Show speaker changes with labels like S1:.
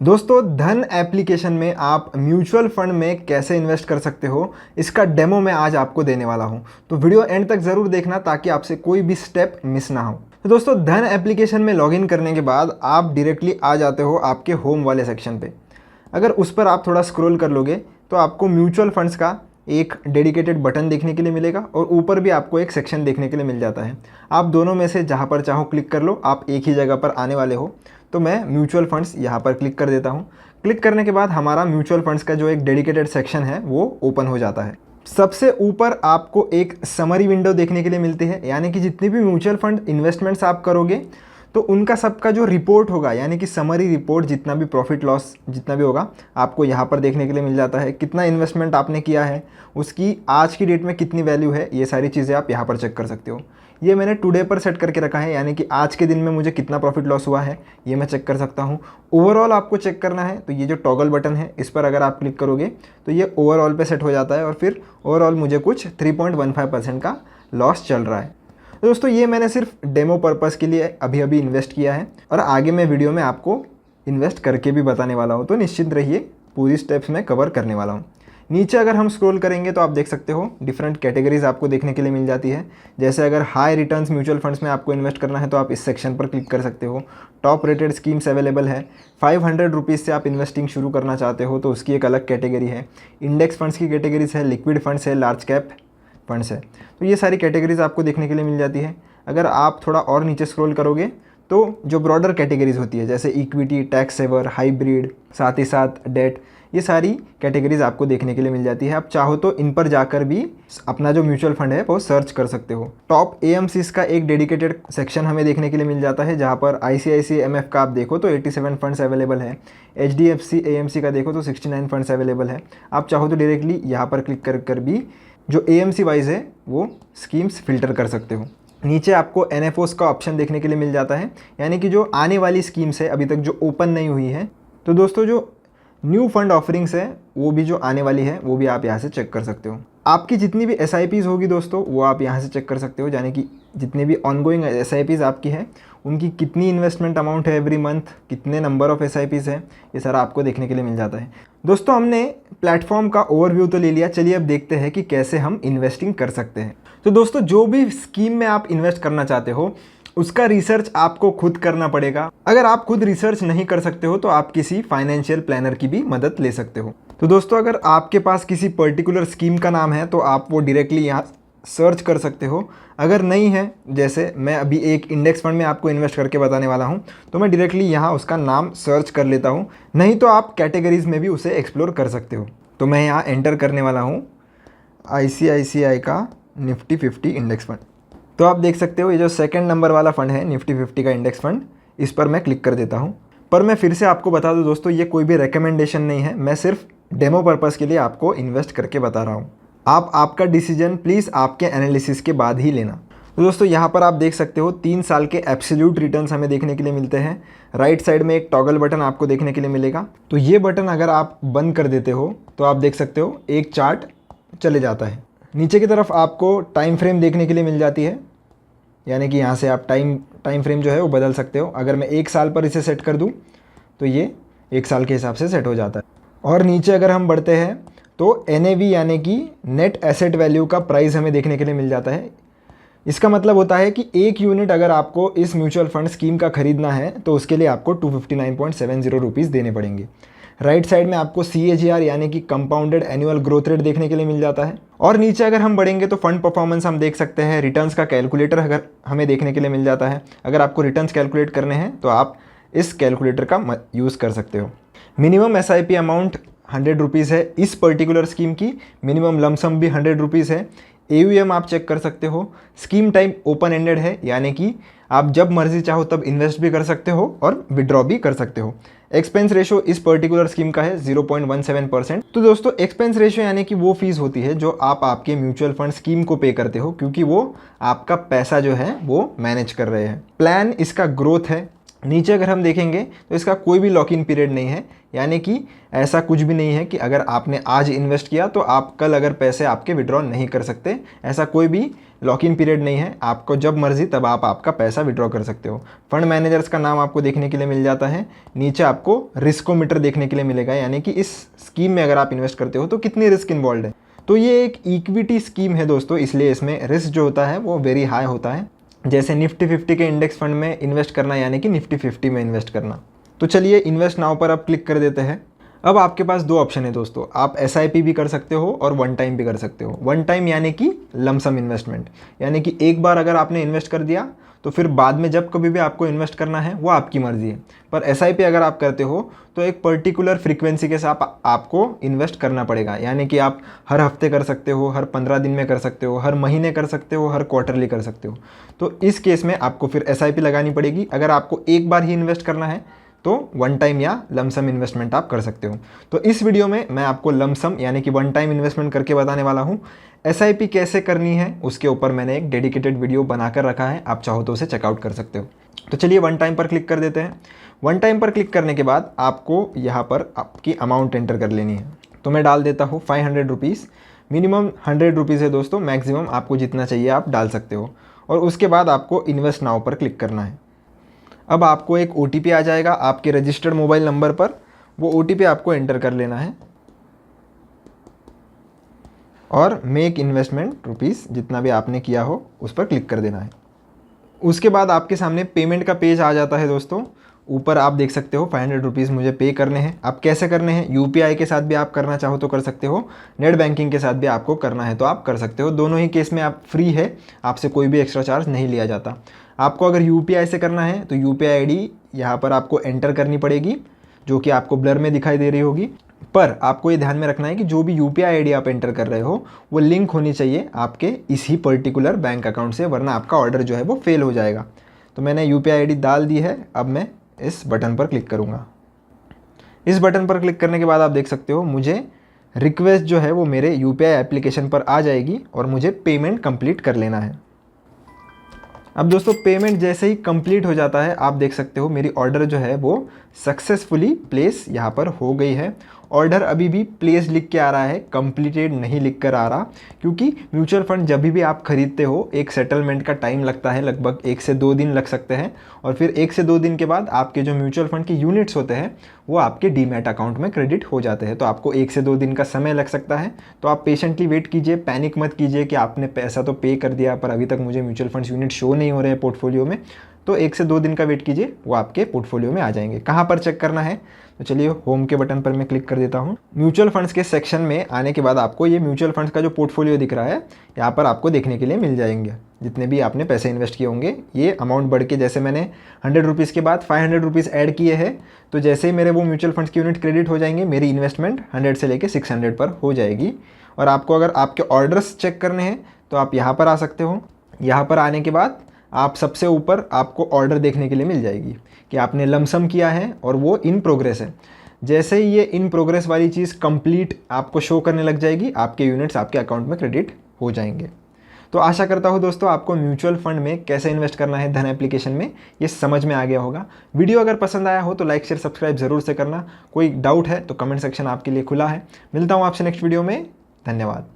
S1: दोस्तों, धन एप्लीकेशन में आप म्यूचुअल फंड में कैसे इन्वेस्ट कर सकते हो, इसका डेमो मैं आज आपको देने वाला हूं। तो वीडियो एंड तक ज़रूर देखना ताकि आपसे कोई भी स्टेप मिस ना हो। तो दोस्तों, धन एप्लीकेशन में लॉगिन करने के बाद आप डायरेक्टली आ जाते हो आपके होम वाले सेक्शन पे। अगर उस पर आप थोड़ा स्क्रॉल कर लोगे तो आपको म्यूचुअल फंड्स का एक डेडिकेटेड बटन देखने के लिए मिलेगा और ऊपर भी आपको एक सेक्शन देखने के लिए मिल जाता है। आप दोनों में से जहाँ पर चाहो क्लिक कर लो, आप एक ही जगह पर आने वाले हो। तो मैं म्यूचुअल फंड्स यहाँ पर क्लिक कर देता हूँ। क्लिक करने के बाद हमारा म्यूचुअल फंड्स का जो एक डेडिकेटेड सेक्शन है वो ओपन हो जाता है। सबसे ऊपर आपको एक समरी विंडो देखने के लिए मिलती है, यानी कि जितनी भी म्यूचुअल फंड इन्वेस्टमेंट्स आप करोगे तो उनका सबका जो रिपोर्ट होगा, यानी कि समरी रिपोर्ट, जितना भी प्रॉफिट लॉस जितना भी होगा आपको यहाँ पर देखने के लिए मिल जाता है। कितना इन्वेस्टमेंट आपने किया है, उसकी आज की डेट में कितनी वैल्यू है, ये सारी चीज़ें आप यहाँ पर चेक कर सकते हो। ये मैंने टुडे पर सेट करके रखा है, यानी कि आज के दिन में मुझे कितना प्रॉफिट लॉस हुआ है ये मैं चेक कर सकता हूँ। ओवरऑल आपको चेक करना है तो ये जो टॉगल बटन है इस पर अगर आप क्लिक करोगे तो ये ओवरऑल पे सेट हो जाता है और फिर ओवरऑल मुझे कुछ 3.15% का लॉस चल रहा है। तो दोस्तों, ये मैंने सिर्फ डेमो पर्पस के लिए अभी अभी इन्वेस्ट किया है और आगे मैं वीडियो में आपको इन्वेस्ट करके भी बताने वाला हूँ, तो निश्चिंत रहिए, पूरी स्टेप्स में कवर करने वाला हूँ। नीचे अगर हम स्क्रॉल करेंगे तो आप देख सकते हो डिफरेंट कैटेगरीज आपको देखने के लिए मिल जाती है। जैसे अगर हाई रिटर्न्स म्यूचुअल फंड्स में आपको इन्वेस्ट करना है तो आप इस सेक्शन पर क्लिक कर सकते हो। टॉप रेटेड स्कीम्स अवेलेबल है। 500 रुपीज़ से आप इन्वेस्टिंग शुरू करना चाहते हो तो उसकी एक अलग कैटेगरी है। इंडेक्स फंड्स की कैटेगरीज है, लिक्विड फंड्स है, लार्ज कैप फंड्स है। तो ये सारी कैटेगरीज आपको देखने के लिए मिल जाती है। अगर आप थोड़ा और नीचे स्क्रॉल करोगे तो जो ब्रॉडर कैटेगरीज होती है जैसे इक्विटी, टैक्स सेवर, हाइब्रिड, साथ ही साथ डेट, ये सारी कैटेगरीज आपको देखने के लिए मिल जाती है। आप चाहो तो इन पर जाकर भी अपना जो म्यूचुअल फंड है वो सर्च कर सकते हो। टॉप एएमसीज का एक डेडिकेटेड सेक्शन हमें देखने के लिए मिल जाता है, जहाँ पर ICICI MF का आप देखो तो 87 फंड्स अवेलेबल है। HDFC AMC का देखो तो 69 फंड्स अवेलेबल है। आप चाहो तो डायरेक्टली यहाँ पर क्लिक कर भी जो AMC वाइज है वो स्कीम्स फिल्टर कर सकते हो। नीचे आपको NFOs का ऑप्शन देखने के लिए मिल जाता है, यानी कि जो आने वाली स्कीम्स है अभी तक जो ओपन नहीं हुई है। तो दोस्तों, जो न्यू फंड ऑफरिंग्स है वो भी जो आने वाली है वो भी आप यहाँ से चेक कर सकते हो। आपकी जितनी भी SIPs होगी दोस्तों वो आप यहाँ से चेक कर सकते हो, यानी कि जितनी भी ऑनगोइंग SIPs आपकी है उनकी कितनी इन्वेस्टमेंट अमाउंट है एवरी मंथ, कितने नंबर ऑफ SIPs है, ये सारा आपको देखने के लिए मिल जाता है। दोस्तों, हमने प्लेटफॉर्म का ओवरव्यू तो ले लिया, चलिए अब देखते हैं कि कैसे हम इन्वेस्टिंग कर सकते हैं। तो दोस्तों, जो भी स्कीम में आप इन्वेस्ट करना चाहते हो उसका रिसर्च आपको खुद करना पड़ेगा। अगर आप खुद रिसर्च नहीं कर सकते हो तो आप किसी फाइनेंशियल प्लानर की भी मदद ले सकते हो। तो दोस्तों, अगर आपके पास किसी पर्टिकुलर स्कीम का नाम है तो आप वो डायरेक्टली यहाँ सर्च कर सकते हो। अगर नहीं है, जैसे मैं अभी एक इंडेक्स फंड में आपको इन्वेस्ट करके बताने वाला हूँ, तो मैं डायरेक्टली यहाँ उसका नाम सर्च कर लेता हूँ। नहीं तो आप कैटेगरीज में भी उसे एक्सप्लोर कर सकते हो। तो मैं यहाँ एंटर करने वाला हूँ ICICI का निफ्टी 50 इंडेक्स फंड। तो आप देख सकते हो ये जो सेकंड नंबर वाला फंड है निफ्टी 50 का इंडेक्स फंड, इस पर मैं क्लिक कर देता हूँ। पर मैं फिर से आपको बता दूँ दोस्तों, ये कोई भी रिकमेंडेशन नहीं है, मैं सिर्फ डेमो पर्पस के लिए आपको इन्वेस्ट करके बता रहा हूँ। आपका डिसीजन प्लीज़ आपके एनालिसिस के बाद ही लेना। तो दोस्तों, यहाँ पर आप देख सकते हो 3 साल के एब्सोल्यूट रिटर्न्स हमें देखने के लिए मिलते हैं। राइट साइड में एक टॉगल बटन आपको देखने के लिए मिलेगा। तो ये बटन अगर आप बंद कर देते हो तो आप देख सकते हो एक चार्ट चले जाता है। नीचे की तरफ आपको टाइम फ्रेम देखने के लिए मिल जाती है, यानी कि यहाँ से आप टाइम फ्रेम जो है वो बदल सकते हो। अगर मैं 1 साल पर इसे सेट कर दूँ तो ये 1 साल के हिसाब से सेट हो जाता है। और नीचे अगर हम बढ़ते हैं तो NAV यानी कि नेट एसेट वैल्यू का प्राइस हमें देखने के लिए मिल जाता है। इसका मतलब होता है कि 1 यूनिट अगर आपको इस म्यूचुअल फंड स्कीम का खरीदना है तो उसके लिए आपको 259.70 रुपीज़ देने पड़ेंगे। राइट साइड में आपको CAGR यानी कि कंपाउंडेड एनुअल ग्रोथ रेट देखने के लिए मिल जाता है। और नीचे अगर हम बढ़ेंगे तो फंड परफॉर्मेंस हम देख सकते हैं। रिटर्न्स का कैलकुलेटर अगर हमें देखने के लिए मिल जाता है। अगर आपको रिटर्न्स कैलकुलेट करने हैं तो आप इस कैलकुलेटर का यूज़ कर सकते हो। मिनिमम SIP अमाउंट 100 रुपीज़ है इस पर्टिकुलर स्कीम की। मिनिमम लमसम भी 100 रुपीज़ है। AUM आप चेक कर सकते हो। स्कीम टाइप ओपन एंडेड है, यानी कि आप जब मर्जी चाहो तब इन्वेस्ट भी कर सकते हो और विड्रॉ भी कर सकते हो। एक्सपेंस रेशो इस पर्टिकुलर स्कीम का है 0.17%। तो दोस्तों, एक्सपेंस रेशो यानी कि वो फीस होती है जो आप आपके म्यूचुअल फंड स्कीम को पे करते हो, क्योंकि वो आपका पैसा जो है वो मैनेज कर रहे हैं। प्लान इसका ग्रोथ है, नीचे अगर हम देखेंगे तो इसका कोई भी लॉक इन पीरियड नहीं है, यानी कि ऐसा कुछ भी नहीं है कि अगर आपने आज इन्वेस्ट किया तो आप कल अगर पैसे आपके विड्रॉ नहीं कर सकते। ऐसा कोई भी लॉक इन पीरियड नहीं है, आपको जब मर्जी तब आप आपका पैसा विड्रॉ कर सकते हो। फंड मैनेजर्स का नाम आपको देखने के लिए मिल जाता है। नीचे आपको रिस्कोमीटर देखने के लिए मिलेगा, यानी कि इस स्कीम में अगर आप इन्वेस्ट करते हो तो कितनी रिस्क इन्वॉल्व है। तो ये एक इक्विटी स्कीम है दोस्तों, इसलिए इसमें रिस्क जो होता है वो वेरी हाई होता है। जैसे निफ्टी 50 के इंडेक्स फंड में इन्वेस्ट करना, यानी कि निफ्टी 50 में इन्वेस्ट करना। तो चलिए इन्वेस्ट नाउ पर अब क्लिक कर देते हैं। अब आपके पास दो ऑप्शन है दोस्तों, आप SIP भी कर सकते हो और वन टाइम भी कर सकते हो। वन टाइम यानी कि लमसम इन्वेस्टमेंट, यानी कि एक बार अगर आपने इन्वेस्ट कर दिया तो फिर बाद में जब कभी भी आपको इन्वेस्ट करना है वो आपकी मर्ज़ी है। पर SIP अगर आप करते हो तो एक पर्टिकुलर फ्रीक्वेंसी के साथ आपको इन्वेस्ट करना पड़ेगा, यानी कि आप हर हफ्ते कर सकते हो, हर 15 दिन में कर सकते हो, हर महीने कर सकते हो, हर क्वार्टरली कर सकते हो। तो इस केस में आपको फिर SIP लगानी पड़ेगी। अगर आपको एक बार ही इन्वेस्ट करना है तो वन टाइम या लमसम इन्वेस्टमेंट आप कर सकते हो। तो इस वीडियो में मैं आपको लमसम यानी कि वन टाइम इन्वेस्टमेंट करके बताने वाला हूँ। SIP कैसे करनी है उसके ऊपर मैंने एक डेडिकेटेड वीडियो बनाकर रखा है, आप चाहो तो उसे चेकआउट कर सकते हो। तो चलिए वन टाइम पर क्लिक कर देते हैं। वन टाइम पर क्लिक करने के बाद आपको यहाँ पर आपकी अमाउंट एंटर कर लेनी है। तो मैं डाल देता हूँ 500 रुपीज़। मिनिमम 100 रुपीज़ है दोस्तों, मैक्सिमम आपको जितना चाहिए आप डाल सकते हो। और उसके बाद आपको इन्वेस्ट नाउ पर क्लिक करना है। अब आपको एक OTP आ जाएगा आपके रजिस्टर्ड मोबाइल नंबर पर, वो OTP आपको एंटर कर लेना है और मेक इन्वेस्टमेंट रुपीज़ जितना भी आपने किया हो उस पर क्लिक कर देना है। उसके बाद आपके सामने पेमेंट का पेज आ जाता है दोस्तों। ऊपर आप देख सकते हो 500 रुपीज़ मुझे पे करने हैं। आप कैसे करने हैं, UPI के साथ भी आप करना चाहो तो कर सकते हो, नेट बैंकिंग के साथ भी आपको करना है तो आप कर सकते हो। दोनों ही केस में आप फ्री है, आपसे कोई भी एक्स्ट्रा चार्ज नहीं लिया जाता। आपको अगर UPI से करना है तो UPI ID यहाँ पर आपको एंटर करनी पड़ेगी, जो कि आपको ब्लर में दिखाई दे रही होगी। पर आपको ये ध्यान में रखना है कि जो भी UPI ID आप एंटर कर रहे हो वो लिंक होनी चाहिए आपके इसी पर्टिकुलर बैंक अकाउंट से, वरना आपका ऑर्डर जो है वो फेल हो जाएगा। तो मैंने UPI ID डाल दी है। अब मैं इस बटन पर क्लिक करूँगा। इस बटन पर क्लिक करने के बाद आप देख सकते हो मुझे रिक्वेस्ट जो है वो मेरे UPI एप्लीकेशन पर आ जाएगी और मुझे पेमेंट कंप्लीट कर लेना है। अब दोस्तों पेमेंट जैसे ही कंप्लीट हो जाता है आप देख सकते हो मेरी ऑर्डर जो है वो सक्सेसफुली प्लेस यहाँ पर हो गई है। ऑर्डर अभी भी प्लेस लिख के आ रहा है, कंप्लीटेड नहीं लिख कर आ रहा, क्योंकि म्यूचुअल फंड जब भी आप खरीदते हो एक सेटलमेंट का टाइम लगता है, लगभग 1 से 2 दिन लग सकते हैं। और फिर 1 से 2 दिन के बाद आपके जो म्यूचुअल फंड के यूनिट्स होते हैं वो आपके डीमैट अकाउंट में क्रेडिट हो जाते हैं। तो आपको 1 से 2 दिन का समय लग सकता है। तो आप पेशेंटली वेट कीजिए, पैनिक मत कीजिए कि आपने पैसा तो पे कर दिया पर अभी तक मुझे म्यूचुअल फंड्स यूनिट शो नहीं हो रहे हैं पोर्टफोलियो में। तो 1 से 2 दिन का वेट कीजिए, वो आपके पोर्टफोलियो में आ जाएंगे। कहाँ पर चेक करना है, तो चलिए होम के बटन पर मैं क्लिक कर देता हूँ। म्यूचुअल फंड्स के सेक्शन में आने के बाद आपको ये म्यूचुअल फंड्स का जो पोर्टफोलियो दिख रहा है यहाँ पर आपको देखने के लिए मिल जाएंगे। जितने भी आपने पैसे इन्वेस्ट किए होंगे ये अमाउंट बढ़ के, जैसे मैंने 100 रुपीज़ के बाद 500 रुपीज़ ऐड किए हैं, तो जैसे ही मेरे वो म्यूचुअल फंड्स के यूनिट क्रेडिट हो जाएंगे मेरी इन्वेस्टमेंट 100 से लेकर 600 पर हो जाएगी। और आपको अगर आपके ऑर्डर्स चेक करने हैं तो आप यहाँ पर आ सकते हो। यहाँ पर आने के बाद आप सबसे ऊपर आपको ऑर्डर देखने के लिए मिल जाएगी कि आपने लमसम किया है और वो इन प्रोग्रेस है। जैसे ही ये इन प्रोग्रेस वाली चीज़ कंप्लीट आपको शो करने लग जाएगी, आपके यूनिट्स आपके अकाउंट में क्रेडिट हो जाएंगे। तो आशा करता हूँ दोस्तों आपको म्यूचुअल फंड में कैसे इन्वेस्ट करना है धन एप्लीकेशन में ये समझ में आ गया होगा। वीडियो अगर पसंद आया हो तो लाइक शेयर सब्सक्राइब ज़रूर से करना। कोई डाउट है तो कमेंट सेक्शन आपके लिए खुला है। मिलता हूँ आपसे नेक्स्ट वीडियो में। धन्यवाद।